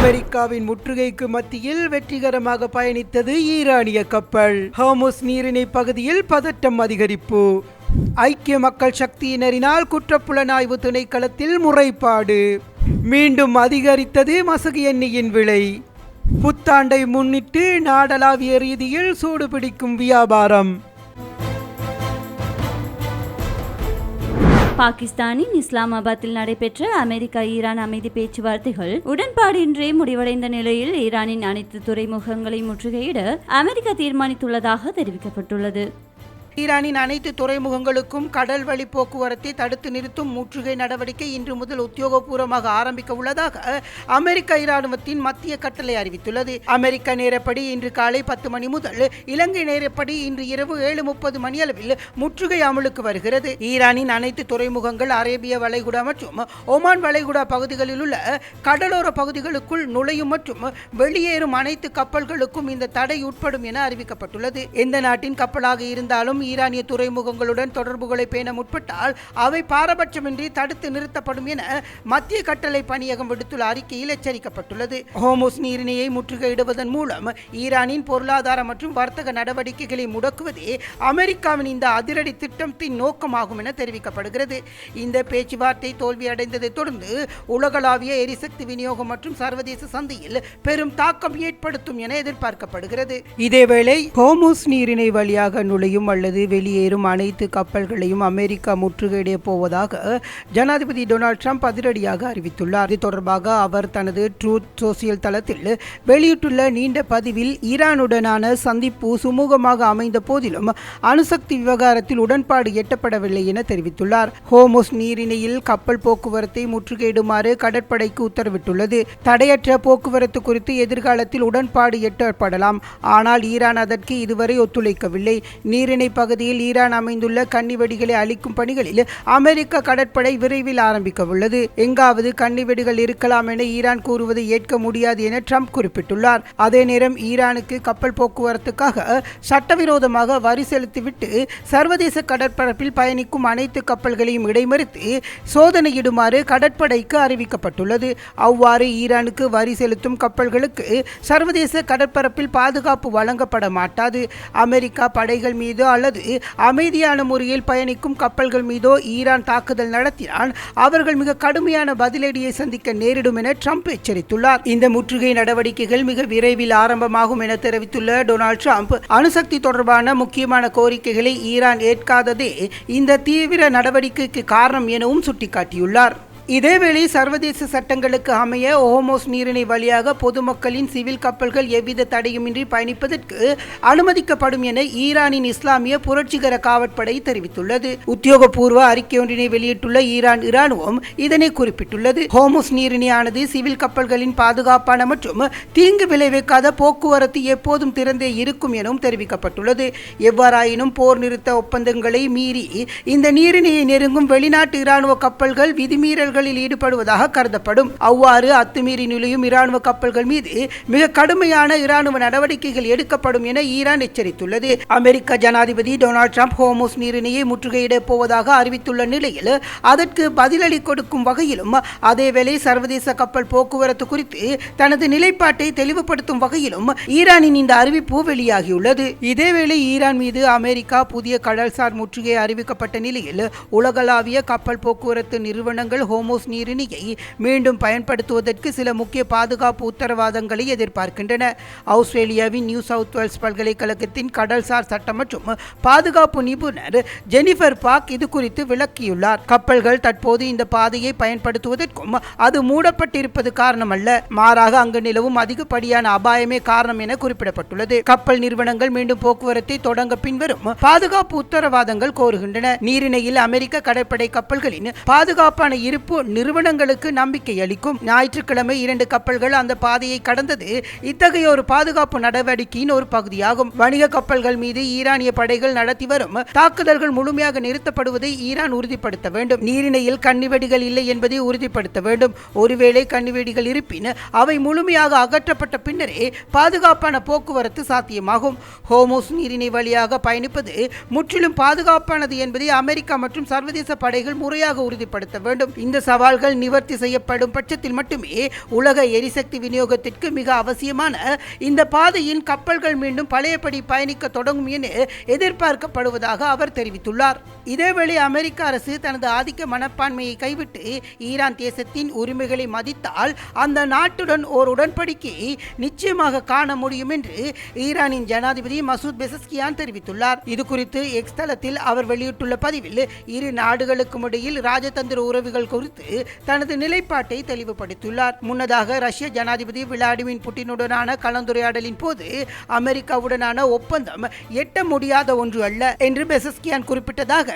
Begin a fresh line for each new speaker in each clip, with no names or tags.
அமெரிக்காவின் முற்றுகைக்கு மத்தியில் வெற்றிகரமாக பயணித்தது ஈரானிய கப்பல். ஹோர்முஸ் நீரிணை பகுதியில் பதட்டம் அதிகரிப்பு. ஐக்கிய மக்கள் சக்தியினரினால் குற்றப்புலனாய்வு திணைக்களத்தில் முறைப்பாடு. மீண்டும் அதிகரித்தது மசகு எண்ணெயின் விலை. புத்தாண்டை முன்னிட்டு நாடளாவிய ரீதியில் சூடுபிடிக்கும் வியாபாரம்.
பாகிஸ்தானின் இஸ்லாமாபாத்தில் நடைபெற்ற அமெரிக்கா ஈரான் அமைதி பேச்சுவார்த்தைகள் உடன்பாடின்றி முடிவடைந்த நிலையில் ஈரானின் அனைத்து துறைமுகங்களை முற்றுகையிட அமெரிக்கா தீர்மானித்துள்ளதாக தெரிவிக்கப்பட்டுள்ளது.
ஈரானின் அனைத்து துறைமுகங்களுக்கும் கடல் வழி போக்குவரத்தை தடுத்து நிறுத்தும் முற்றுகை நடவடிக்கை இன்று முதல் உத்தியோகபூர்வமாக ஆரம்பிக்க உள்ளதாக அமெரிக்க இராணுவத்தின் மத்திய கட்டளை அறிவித்துள்ளது. அமெரிக்க நேரப்படி இன்று காலை 10 மணி முதல் இலங்கை நேரப்படி இன்று இரவு 7:30 மணியளவில் முற்றுகை அமலுக்கு வருகிறது. ஈரானின் அனைத்து துறைமுகங்கள் அரேபிய வளைகுடா மற்றும் ஒமான் வளைகுடா பகுதிகளில் உள்ள கடலோர பகுதிகளுக்குள் நுழையும் மற்றும் வெளியேறும் அனைத்து கப்பல்களுக்கும் இந்த தடை உட்படும் என அறிவிக்கப்பட்டுள்ளது. எந்த நாட்டின் கப்பலாக இருந்தாலும் ஈரானிய துறைமுகங்களுடன் தொடர்புகளை பேண முற்பட்டால் அவை பாரபட்சமின்றி தடுத்து நிறுத்தப்படும் என மத்திய கட்டளை பணியகம் விடுத்துள்ள அறிக்கையில் எச்சரிக்கப்பட்டுள்ளது. ஹோர்முஸ் நீரிணையை முற்றுகையிடுவதன் மூலம் ஈரானின் பொருளாதார மற்றும் வர்த்தக நடவடிக்கைகளை முடக்குவதே அமெரிக்காவின் இந்த அதிரடி திட்டத்தின் நோக்கமாகும் என தெரிவிக்கப்படுகிறது. இந்த பேச்சுவார்த்தை தோல்வியடைந்ததை தொடர்ந்து உலகளாவிய எரிசக்தி விநியோகம் மற்றும் சர்வதேச சந்தையில் பெரும் தாக்கம் ஏற்படுத்தும் என எதிர்பார்க்கப்படுகிறது. இதேவேளை ஹோர்முஸ் நீரிணை வழியாக நுழையும் அல்லது வெளியேறும் அனைத்து கப்பல்களையும் அமெரிக்கா முற்றுகையிட போவதாக ஜனாதிபதி டொனால்ட் ட்ரம்ப் அதிரடியாக அறிவித்துள்ளார். இது தொடர்பாக அவர் தனது ட்ரூத் சோசியல் தளத்தில் வெளியிட்டுள்ள நீண்ட பதிவில் ஈரானுடனான சந்திப்பு சுமூகமாக அமைந்த போதிலும் அணுசக்தி விவகாரத்தில் உடன்பாடு எட்டப்படவில்லை என தெரிவித்துள்ளார். ஹோர்முஸ் நீரிணையில் கப்பல் போக்குவரத்தை முற்றுகையிடுமாறு கடற்படைக்கு உத்தரவிட்டுள்ளது. தடையற்ற போக்குவரத்து குறித்து எதிர்காலத்தில் உடன்பாடு எட்டப்படலாம். ஆனால் ஈரான் அதற்கு இதுவரை ஒத்துழைக்கவில்லை. நீரிணை பகுதியில் ஈரான் அமைந்துள்ள கன்னிவெடிகளை அளிக்கும் பணிகளில் அமெரிக்க கடற்படை விரைவில் ஆரம்பிக்க உள்ளது. எங்காவது கன்னிவெடிகள் இருக்கலாம் என ஈரான் கூறுவதை ஏற்க முடியாது என ட்ரம்ப் குறிப்பிட்டுள்ளார். அதே நேரம் ஈரானுக்கு கப்பல் போக்குவரத்துக்காக சட்டவிரோதமாக வரி செலுத்திவிட்டு சர்வதேச கடற்பரப்பில் பயணிக்கும் அனைத்து கப்பல்களையும் இடைமறித்து சோதனையிடுமாறு கடற்படைக்கு அறிவிக்கப்பட்டுள்ளது. அவ்வாறு ஈரானுக்கு வரி செலுத்தும் கப்பல்களுக்கு சர்வதேச கடற்பரப்பில் பாதுகாப்பு வழங்கப்பட மாட்டாது. அமெரிக்கா படைகள் மீதோ அல்லது அமைதியான முறையில் பயணிக்கும் கப்பல்கள் மீதோ ஈரான் தாக்குதல் நடத்தினால் அவர்கள் மிக கடுமையான பதிலடியை சந்திக்க நேரிடும் என ட்ரம்ப் எச்சரித்துள்ளார். இந்த முற்றுகை நடவடிக்கைகள் மிக விரைவில் ஆரம்பமாகும் என தெரிவித்துள்ள டொனால்ட் ட்ரம்ப் அணுசக்தி தொடர்பான முக்கியமான கோரிக்கைகளை ஈரான் ஏற்காததே இந்த தீவிர நடவடிக்கைக்கு காரணம் எனவும் சுட்டிக்காட்டியுள்ளார். இதேவேளை சர்வதேச சட்டங்களுக்கு அமைய ஹோர்முஸ் நீரிணை வழியாக பொதுமக்களின் சிவில் கப்பல்கள் எவ்வித தடையுமின்றி பயணிப்பதற்கு அனுமதிக்கப்படும் என ஈரானின் இஸ்லாமிய புரட்சிகர காவற்படை தெரிவித்துள்ளது. உத்தியோகபூர்வ அறிக்கை ஒன்றினை வெளியிட்டுள்ள ஈரான் இராணுவம் இதனை குறிப்பிட்டுள்ளது. ஹோர்முஸ் நீரிணையானது சிவில் கப்பல்களின் பாதுகாப்பான மற்றும் தீங்கு விளைவிக்காத போக்குவரத்து எப்போதும் திறந்தே இருக்கும் எனவும் தெரிவிக்கப்பட்டுள்ளது. எவ்வாறாயினும் போர் நிறுத்த ஒப்பந்தங்களை மீறி இந்த நீரிணையை நெருங்கும் வெளிநாட்டு இராணுவ கப்பல்கள் விதிமீறல் ஈடுபடுவதாக கருதப்படும். அவ்வாறு அத்துமீறி நுழையும் இராணுவ கப்பல்கள் மீது மிக கடுமையான இராணுவ நடவடிக்கைகள் எடுக்கப்படும் என ஈரான் எச்சரித்துள்ளது. அமெரிக்க ஜனாதிபதி டொனால்ட் ட்ரம்ப் ஹோர்முஸ் நீரிணையை முற்றுகையிட போவதாக அறிவித்துள்ள நிலையில் அதற்கு பதிலடி கொடுக்கும் வகையிலும் அதேவேளை சர்வதேச கப்பல் போக்குவரத்து குறித்து தனது நிலைப்பாட்டை தெளிவுபடுத்தும் வகையிலும் ஈரானின் இந்த அறிவிப்பு வெளியாகியுள்ளது. இதேவேளை ஈரான் மீது அமெரிக்கா புதிய கடல்சார் முற்றுகை அறிவிக்கப்பட்ட நிலையில் உலகளாவிய கப்பல் போக்குவரத்து நிறுவனங்கள் ஹோர்முஸ் நீரிணையை மீண்டும் பயன்படுத்துவதற்கு சில முக்கிய பாதுகாப்பு உத்தரவாதங்களை எதிர்பார்க்கின்றன. ஆஸ்திரேலியாவின் நியூ சவுத் வேல்ஸ் பல்கலைக்கழகத்தின் கடல்சார் சட்டம் மற்றும் பாதுகாப்பு நிபுணர் ஜெனிஃபர் பாக் இது குறித்து விளக்கியுள்ளார். கப்பல்கள் தற்போது இந்த பாதையை பயன்படுத்துவதற்கும் அது மூடப்பட்டிருப்பது காரணமல்ல, மாறாக அங்கு நிலவும் அதிகப்படியான அபாயமே காரணம் என குறிப்பிடப்பட்டுள்ளது. கப்பல் நிறுவனங்கள் மீண்டும் போக்குவரத்தை தொடங்க பின்வரும் பாதுகாப்பு உத்தரவாதங்கள் கோருகின்றன. நீரிணையில் அமெரிக்க கடற்படை கப்பல்களின் பாதுகாப்பான இருப்பு நிறுவனங்களுக்கு நம்பிக்கை அளிக்கும். ஞாயிற்றுக்கிழமை 2 கப்பல்கள் அந்த பாதையை கடந்தது இத்தகைய ஒரு பாதுகாப்பு நடவடிக்கையின் ஒரு பகுதியாகும். வணிக கப்பல்கள் மீது ஈரானிய படைகள் நடத்தி வரும் தாக்குதல்கள் முழுமையாக நிறுத்தப்படுவதை ஈரான் உறுதிப்படுத்த வேண்டும். நீரிணையில் கன்னிவெடிகள் இல்லை என்பதை உறுதிப்படுத்த வேண்டும். ஒருவேளை கன்னிவெடிகள் இருப்பின் அவை முழுமையாக அகற்றப்பட்ட பின்னரே பாதுகாப்பான போக்குவரத்து சாத்தியமாகும். ஹோர்முஸ் நீரிணை வழியாக பயணிப்பது முற்றிலும் பாதுகாப்பானது என்பதை அமெரிக்கா மற்றும் சர்வதேச படைகள் முறையாக உறுதிப்படுத்த வேண்டும். இந்த சவால்கள் நிவர்த்தி செய்யப்படும் பட்சத்தில் மட்டுமே உலக எரிசக்தி விநியோகத்திற்கு மிக அவசியமான இந்த பாதையின் கப்பல்கள் மீண்டும் பழையபடி பயணிக்க தொடங்கும் என எதிர்பார்க்கப்படுவதாக அவர் தெரிவித்துள்ளார். இதேவேளை அமெரிக்க அரசு தனது ஆதிக்க மனப்பான்மையை கைவிட்டு ஈரான் தேசத்தின் உரிமைகளை மதித்தால் அந்த நாட்டுடன் ஓர் உடன்படிக்கையை நிச்சயமாக காண முடியும் என்று ஈரானின் ஜனாதிபதி மசூத் பெசஸ்கியான் தெரிவித்துள்ளார். இது குறித்து எக்ஸ் தளத்தில் அவர் வெளியிட்டுள்ள பதிவில் இரு நாடுகளுக்கும் இடையில் ராஜதந்திர உறவுகள் குறித்து தனது நிலைப்பாட்டை தெளிவுபடுத்தியுள்ளார். முன்னதாக ரஷ்ய ஜனாதிபதி விளாடிமிர் புட்டினுடனான கலந்துரையாடலின் போது அமெரிக்காவுடனான ஒப்பந்தம் எட்ட முடியாத ஒன்று அல்ல என்று பெசஸ்கியான் குறிப்பிட்டதாக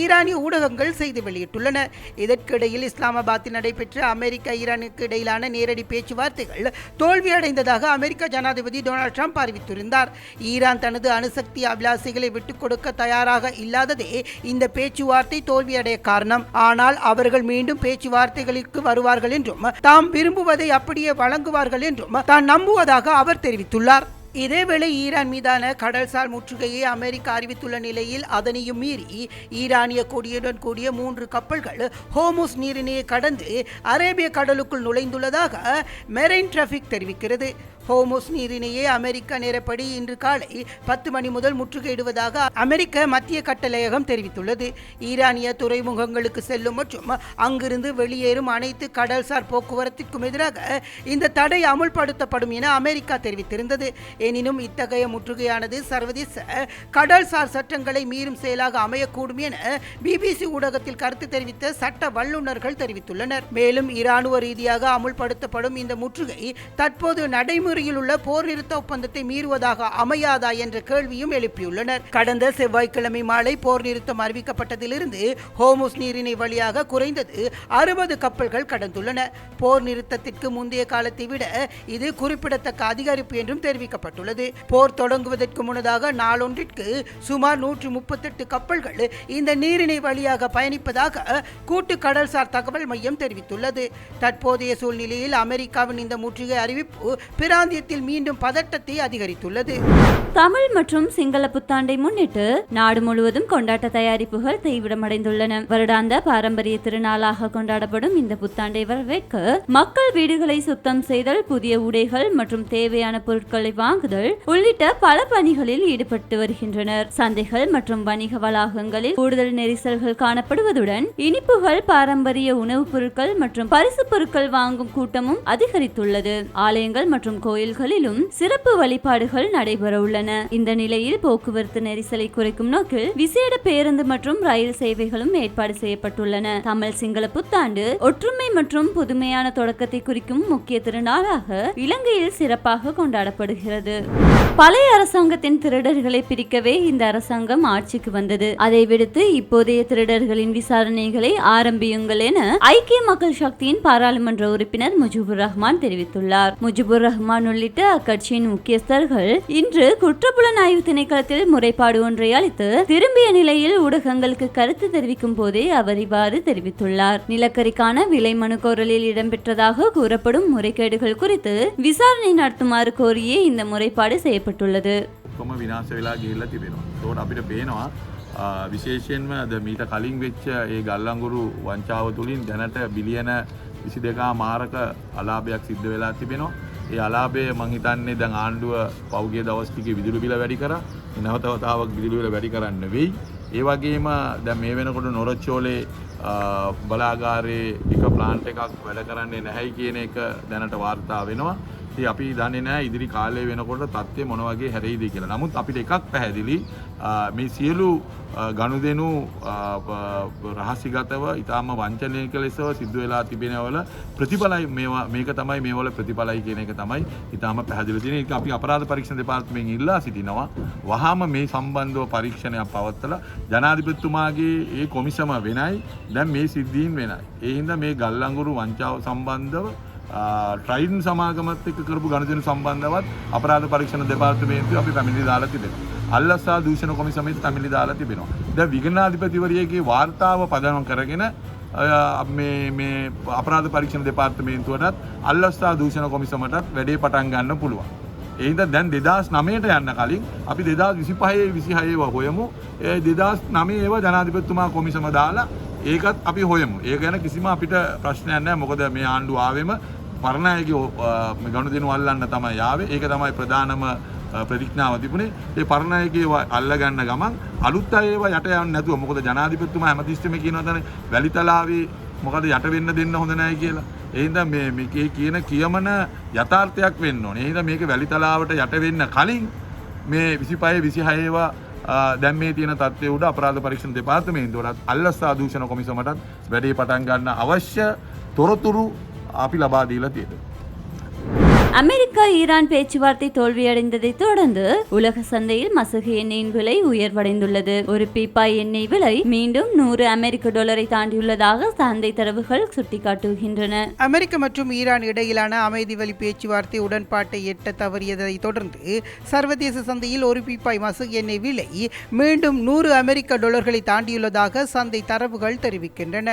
ஈரானிய ஊடகங்கள் செய்தி வெளியிட்டுள்ளன. இதற்கிடையில் இஸ்லாமாபாத்தில் நடைபெற்ற அமெரிக்கா ஈரானுக்கு இடையிலான நேரடி பேச்சுவார்த்தைகள் தோல்வியடைந்ததாக அமெரிக்க ஜனாதிபதி டொனால்ட் ட்ரம்ப் அறிவித்திருந்தார். ஈரான் தனது அணுசக்தி அபிலாசைகளை விட்டுக் கொடுக்க தயாராக இல்லாததே இந்த பேச்சுவார்த்தை தோல்வியடைய காரணம். ஆனால் அவர்கள் மீண்டும் பேச்சுவார்த்தைகளுக்கு வருவார்கள் என்றும் தாம் விரும்புவதை அப்படியே வழங்குவார்கள் என்றும் தான் நம்புவதாக அவர் தெரிவித்துள்ளார். இதேவேளை ஈரான் மீதான கடல்சார் முற்றுகையை அமெரிக்கா அறிவித்துள்ள நிலையில் அதனையும் மீறி ஈரானிய கொடியுடன் கூடிய 3 கப்பல்கள் ஹோர்முஸ் நீரிணையை கடந்து அரேபிய கடலுக்குள் நுழைந்துள்ளதாக மெரைன் டிராபிக் தெரிவிக்கிறது. ஹோர்முஸ் நீரிணையை அமெரிக்க நேரப்படி இன்று காலை 10 மணி முதல் முற்றுகையிடுவதாக அமெரிக்க மத்திய கட்டளையகம் தெரிவித்துள்ளது. ஈரானிய துறைமுகங்களுக்கு செல்லும் மற்றும் அங்கிருந்து வெளியேறும் அனைத்து கடல்சார் போக்குவரத்திற்கும் எதிராக இந்த தடை அமுல்படுத்தப்படும் என அமெரிக்கா தெரிவித்திருந்தது. எனினும் இத்தகைய முற்றுகையானது சர்வதேச கடல்சார் சட்டங்களை மீறும் செயலாக அமையக்கூடும் என பிபிசி ஊடகத்தில் கருத்து தெரிவித்த சட்ட வல்லுநர்கள் தெரிவித்துள்ளனர். மேலும் இராணுவ ரீதியாக அமுல்படுத்தப்படும் இந்த முற்றுகை தற்போது நடைமுறையில் உள்ள போர் நிறுத்த ஒப்பந்தத்தை மீறுவதாக அமையாதா என்ற கேள்வியும் எழுப்பியுள்ளனர். கடந்த செவ்வாய்க்கிழமை மாலை போர் நிறுத்தம் அறிவிக்கப்பட்டதிலிருந்து ஹோர்முஸ் நீரிணை வழியாக குறைந்தது 60 கப்பல்கள் கடந்துள்ளன. போர் நிறுத்தத்திற்கு முந்தைய காலத்தை விட இது குறிப்பிடத்தக்க அதிகரிப்பு என்றும் தெரிவிக்கப்பட்டுள்ளது. போர் தொடங்குவதற்கு முன்னதாக நாளொன்றிற்கு சுமார் 138 கப்பல்கள் இந்த நீரிணை வழியாக பயணிப்பதாக கூட்டு கடல்சார் தகவல் மையம் தெரிவித்துள்ளது. தற்போதைய சூழ்நிலையில் அமெரிக்காவின் இந்த முற்றுகை அறிவிப்பு பிராந்தியத்தில் மீண்டும் பதட்டத்தை அதிகரித்துள்ளது.
தமிழ் மற்றும் சிங்கள புத்தாண்டை முன்னிட்டு நாடு முழுவதும் கொண்டாட்ட தயாரிப்புகள் தீவிரமடைந்துள்ளன. வருடாந்த பாரம்பரிய திருநாளாக கொண்டாடப்படும் இந்த புத்தாண்டை வரவேற்க மக்கள் வீடுகளை சுத்தம் செய்தல், புதிய உடைகள் மற்றும் தேவையான பொருட்களை வாங்குதல் உள்ளிட்ட பல பணிகளில் ஈடுபட்டு வருகின்றனர். சந்தைகள் மற்றும் வணிக வளாகங்களில் கூடுதல் நெரிசல்கள் காணப்படுவதுடன் இனிப்புகள், பாரம்பரிய உணவுப் பொருட்கள் மற்றும் பரிசு பொருட்கள் வாங்கும் கூட்டமும் அதிகரித்துள்ளது. ஆலயங்கள் மற்றும் கோயில்களிலும் சிறப்பு வழிபாடுகள் நடைபெற உள்ளன. இந்த நிலையில் போக்குவரத்து நெரிசலை குறைக்கும் நோக்கில் விசேட பேருந்து மற்றும் ரயில் சேவைகளும் ஏற்பாடு செய்யப்பட்டுள்ளன. தமிழ் சிங்கள புத்தாண்டு ஒற்றுமை மற்றும் புதுமையான தொடக்கத்தை குறிக்கும் முக்கிய திருநாளாக இலங்கையில் சிறப்பாக கொண்டாடப்படுகிறது. பழைய அரசாங்கத்தின் திருடர்களை பிரிக்கவே இந்த அரசாங்கம் ஆட்சிக்கு வந்தது. அதை விடுத்து இப்போதைய திருடர்களின் விசாரணைகளை ஆரம்பியுங்கள் என ஐக்கிய மக்கள் சக்தியின் பாராளுமன்ற உறுப்பினர் முஜிபுர் ரஹ்மான் தெரிவித்துள்ளார். முஜிபுர் ரஹ்மான் உள்ளிட்ட அக்கட்சியின் முக்கியஸ்தர்கள் இன்று குற்றப்புலனாய்வு திணைக்களத்தில் முறைப்பாடு ஒன்றை அளித்து திரும்பிய நிலையில் ஊடகங்களுக்கு கருத்து தெரிவிக்கும் போதே அவர் இவ்வாறு தெரிவித்துள்ளார். நிலக்கரிக்கான விலை மனு கோரலில் இடம்பெற்றதாக கூறப்படும் முறைகேடுகள் குறித்து விசாரணை நடத்துமாறு கோரியே இந்த முறைப்பாடு செய்யப்பட்டுள்ளது.
විනාශ වෙලා ගිහිල්ලා තිබෙනවා. ඒකට අපිට පේනවා විශේෂයෙන්ම අද මීට කලින් වෙච්ච ඒ ගල්ලංගුරු වංචාව තුලින් දැනට බිලියන 22 මාරක අලාභයක් සිද්ධ වෙලා තිබෙනවා. ඒ අලාභය මං හිතන්නේ දැන් ආණ්ඩුව පෞගිය දවස් ටිකේ විදුලි බිල වැඩි කරා. නැවත වතාවක් විදුලි බිල වැඩි කරන්න වෙයි. ඒ වගේම දැන් මේ වෙනකොට නොරොච්චෝලේ බලාගාරයේ එක ප්ලාන්ට් එකක් වැඩ කරන්නේ නැහැයි කියන එක දැනට වාර්තා වෙනවා. ඉතින් අපි දන්නේ නැහැ ඉදිරි කාලේ වෙනකොට තත්ත්වය මොන වගේ හැරෙයිද කියලා. නමුත් අපිට එකක් පැහැදිලි මේ සියලු ගනුදෙනු රහසිගතව ඊටාම වංචනික ලෙසව සිද්ධ වෙලා තිබෙනවල ප්‍රතිඵලයි මේක තමයි මේවල ප්‍රතිඵලයි කියන එක තමයි ඊටාම පැහැදිලි තියෙන. ඒක අපි අපරාධ පරීක්ෂණ දෙපාර්තමේන්තුවෙන් ඉල්ලා සිටිනවා. වහාම මේ සම්බන්ධව පරීක්ෂණයක් පවත්වලා ජනාධිපතිතුමාගේ ඒ කොමිසම වෙනයි දැන් මේ සිද්ධීන් වෙනයි. ඒ හින්දා මේ ගල්ලංගුරු වංචාව සම්බන්ධව ට්‍රයිඩන් සමාගමත් එක්ක කරපු ගණදෙනු සම්බන්ධවත් අපරාධ පරීක්ෂණ දෙපාර්තමේන්තුව අපි පැමිණිලි දාලා තිබෙනවා. අල්ලස්සා දූෂණ කොමිසමෙත් පැමිණිලි දාලා තිබෙනවා. දැන් විගණනාධිපතිවරියගේ වාර්තාව පදනම් කරගෙන මේ අපරාධ පරීක්ෂණ දෙපාර්තමේන්තුවටත් අල්ලස්සා දූෂණ කොමිසමටත් වැඩේ පටන් ගන්න පුළුවන්. ඒ හින්දා දැන් 2009ට යන්න කලින් අපි 2025 26 හොයමු. ඒ 2009 ඒව ජනාධිපතිතුමා කොමිසම දාලා ඒකත් අපි හොයමු. ඒ ගැන කිසිම අපිට ප්‍රශ්නයක් නැහැ. මොකද මේ ආණ්ඩුව ආවෙම පරණ අයගේ ගනුදෙනු අල්ලන්න තමයි ආවේ. ඒක තමයි ප්‍රධානම ප්‍රතිඥාව තිබුණේ. ඒ පරණ අයගේ අල්ල ගන්න ගමන් අලුත් අය ඒවා යට යන්නේ නැතුව. මොකද ජනාධිපතිතුමා හැමතිස්සෙම කියනවා තමයි වැලිතලාවේ මොකද යට වෙන්න දෙන්න හොඳ නැහැ කියලා. ඒ හින්දා මේ කියන කියමන යථාර්ථයක් වෙන්න ඕනේ. ඒ හින්දා මේක වැලිතලාවට යට වෙන්න කලින් මේ 25 26 ඒවා දැන් මේ තියෙන තත්ත්වය උඩ අපරාධ පරීක්ෂණ දෙපාර්තමේන්තුවටත් අල්ලස්සා දූෂණ කොමිසමටත් වැඩේ පටන් ගන්න අවශ්‍ය තොරතුරු අපි ලබා දීලා තියෙනවා.
அமெரிக்கா ஈரான் பேச்சுவார்த்தை தோல்வியடைந்ததை தொடர்ந்து உலக சந்தையில் மசகு எண்ணெயின் விலை உயர்வடைந்துள்ளது. ஒரு பீப்பாய் எண்ணெய் விலை மீண்டும் $100 தாண்டியுள்ளதாக சந்தை தரவுகள் சுட்டிக்காட்டுகின்றன.
அமெரிக்க மற்றும் ஈரான் இடையிலான அமைதி வழி பேச்சுவார்த்தை உடன்பாட்டை எட்ட தவறியதை தொடர்ந்து சர்வதேச சந்தையில் ஒரு பீப்பாய் மசகு எண்ணெய் விலை மீண்டும் $100 தாண்டியுள்ளதாக சந்தை தரவுகள் தெரிவிக்கின்றன.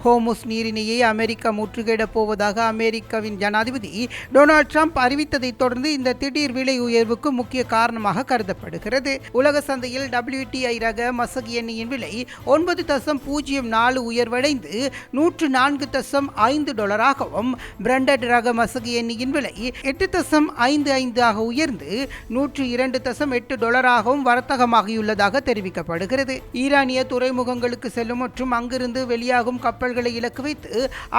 ஹோமுஸ் நீரிணையை அமெரிக்கா முற்றுகையிடப் போவதாக அமெரிக்காவின் ஜனாதிபதி டொனால்ட் ட்ரம்ப் அறிவித்ததை தொடர்ந்து இந்த திடீர் விலை உயர்வுக்கு முக்கிய காரணமாக கருதப்படுகிறது. உலக சந்தையில் WTI ரக மசகு எண்ணெயின் விலை 9.04 உயர்வடைந்து $104.5 பிராண்டட் ரக மசகு எண்ணெயின் விலை 8.55 உயர்ந்து $102.8 வர்த்தகமாகியுள்ளதாக தெரிவிக்கப்படுகிறது. ஈரானிய துறைமுகங்களுக்கு செல்லும் மற்றும் அங்கிருந்து வெளியாகும் கப்பல்களை இலக்கு வைத்து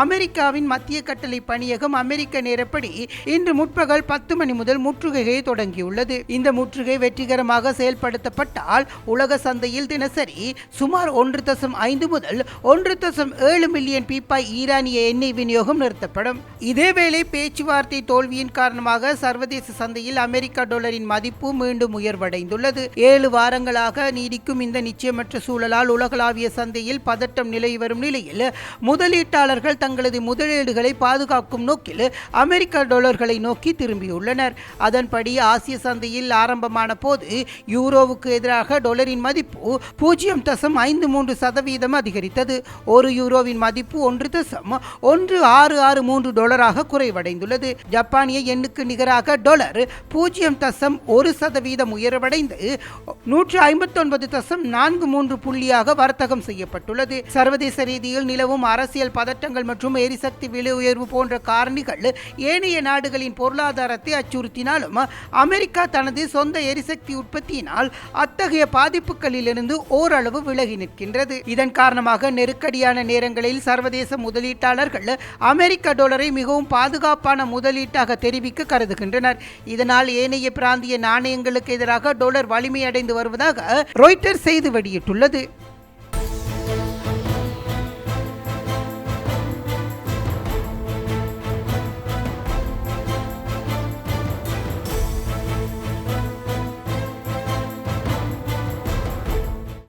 அமெரிக்காவின் மத்திய கட்டளை பணியகம் அமெரிக்க நேரப்படி இன்று முற்பகல் 10 மணி முதல் முற்றுகையை தொடங்கியுள்ளது. இந்த முற்றுகை வெற்றிகரமாக செயல்படுத்தப்பட்டால் உலக சந்தையில் தினசரி சுமார் 1.5 முதல் 1.7 மில்லியன் பீப்பாய் ஈரானிய எண்ணெய் விநியோகம் நிறுத்தப்படும். இதேவேளை பேச்சுவார்த்தை தோல்வியின் காரணமாக சர்வதேச சந்தையில் அமெரிக்க டாலரின் மதிப்பு மீண்டும் உயர்வடைந்துள்ளது. 7 வாரங்களாக நீடிக்கும் இந்த நிச்சயமற்ற சூழலால் உலகளாவிய சந்தையில் பதட்டம் நிலவி வரும் நிலையில் முதலீட்டாளர்கள் தங்களது முதலீடுகளை பாதுகாக்கும் நோக்கில் அமெரிக்க டாலர்களை நோக்கி திரும்பியுள்ளனர். அதன்படி ஆசிய சந்தையில் ஆரம்பமான போது யூரோவுக்கு எதிராக டாலரின் மதிப்பு 0.53% அதிகரித்தது. ஒரு யூரோவின் மதிப்பு $1.1663 குறைவடைந்துள்ளது. ஜப்பானிய எண்ணுக்கு நிகராக டாலர் 0.1% உயர்வடைந்து 159.43 புள்ளியாக வர்த்தகம் செய்யப்பட்டுள்ளது. சர்வதேச ரீதியில் நிலவும் அரசியல் பதட்டங்கள் மற்றும் எரிசக்தி விலை உயர்வு போன்ற காரணிகள் ஏனைய நாடுகளின் பொருளாதாரத்தை அச்சுறுத்தினாலும் அமெரிக்கா தனது சொந்த எரிசக்தி உற்பத்தியினால் அத்தகைய பாதிப்புகளிலிருந்து ஓரளவு விலகி நிற்கின்றது. இதன் காரணமாக நெருக்கடியான நேரங்களில் சர்வதேச முதலீட்டாளர்கள் அமெரிக்க டாலரை மிகவும் பாதுகாப்பான முதலீட்டாக தெரிவிக்க கருதுகின்றனர். இதனால் ஏனைய பிராந்திய நாணயங்களுக்கு எதிராக டாலர் வலிமையடைந்து வருவதாக ராய்ட்டர்ஸ் செய்தி வெளியிட்டுள்ளது.